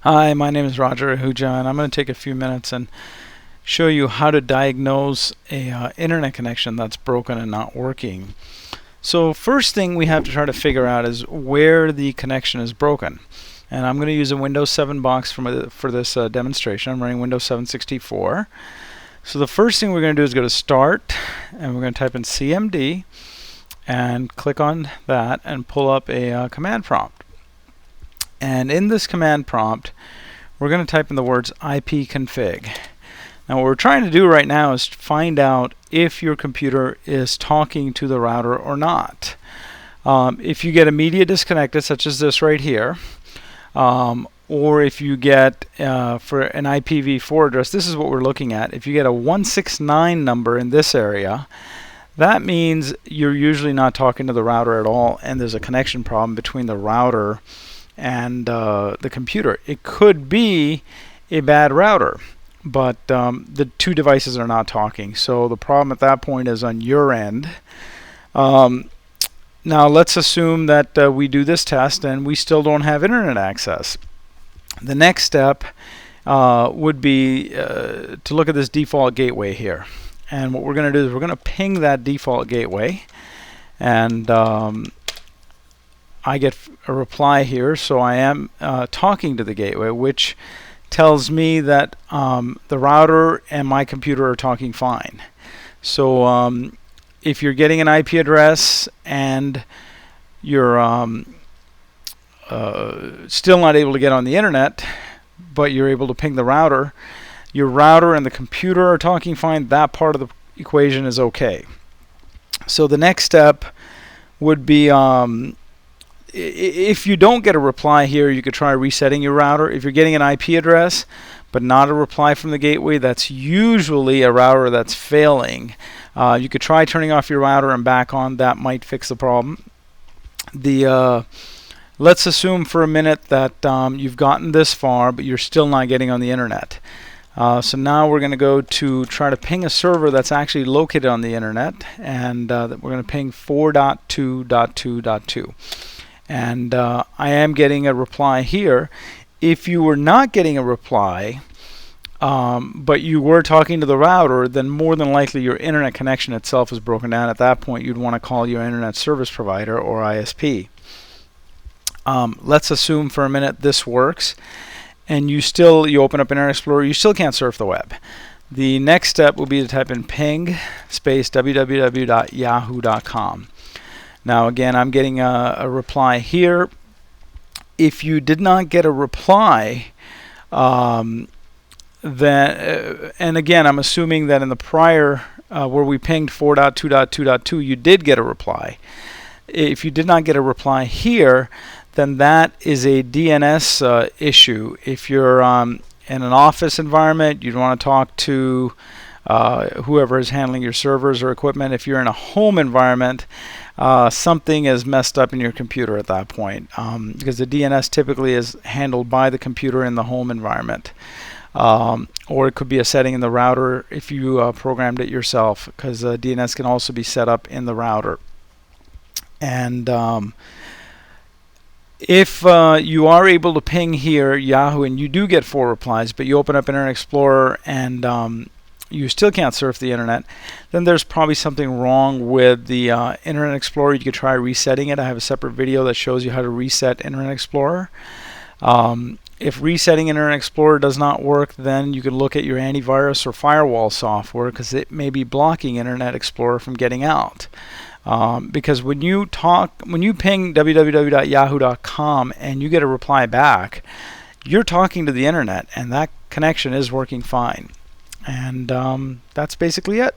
Hi, my name is Roger Ahuja, and I'm going to take a few minutes and show you how to diagnose a internet connection that's broken and not working. So first thing we have to try to figure out is where the connection is broken. And I'm going to use a Windows 7 box for this demonstration. I'm running Windows 764. So the first thing we're going to do is go to Start, and we're going to type in CMD, and click on that and pull up a command prompt. And in this command prompt, we're going to type in the words ipconfig. Now what we're trying to do right now is find out if your computer is talking to the router or not. If you get immediate disconnected, such as this right here, or if you get, for an IPv4 address, this is what we're looking at. If you get a 169 number in this area, that means you're usually not talking to the router at all, and there's a connection problem between the router and the computer. It could be a bad router, but the two devices are not talking. So the problem at that point is on your end. Now let's assume that we do this test and we still don't have internet access. The next step would be to look at this default gateway here. And what we're going to do is we're going to ping that default gateway, and I get a reply here, so I am talking to the gateway, which tells me that the router and my computer are talking fine. So if you're getting an IP address and you're still not able to get on the internet, but you're able to ping the router, your router and the computer are talking fine, that part of the equation is okay. So the next step would be, if you don't get a reply here, you could try resetting your router. If you're getting an IP address but not a reply from the gateway, that's usually a router that's failing. You could try turning off your router and back on. That might fix the problem. Let's assume for a minute that you've gotten this far, but you're still not getting on the internet. So now we're going to go to try to ping a server that's actually located on the internet, and we're going to ping 4.2.2.2. And I am getting a reply here. If you were not getting a reply, but you were talking to the router, then more than likely your internet connection itself is broken down. At that point, you'd want to call your internet service provider or ISP. Let's assume for a minute this works, and you open up Internet Explorer, you still can't surf the web. The next step will be to type in ping space www.yahoo.com. Now again, I'm getting a reply here. If you did not get a reply, then and again, I'm assuming that in the prior where we pinged 4.2.2.2, you did get a reply. If you did not get a reply here, then that is a DNS issue. If you're in an office environment, you'd want to talk to whoever is handling your servers or equipment. If you're in a home environment, something is messed up in your computer at that point, because the DNS typically is handled by the computer in the home environment. Or it could be a setting in the router if you programmed it yourself, because DNS can also be set up in the router. And if you are able to ping here Yahoo and you do get 4 replies, but you open up Internet Explorer and you still can't surf the internet, then there's probably something wrong with the Internet Explorer. You could try resetting it. I have a separate video that shows you how to reset Internet Explorer. If resetting Internet Explorer does not work, then you can look at your antivirus or firewall software, because it may be blocking Internet Explorer from getting out. Because when you ping www.yahoo.com and you get a reply back, you're talking to the internet, and that connection is working fine. And that's basically it.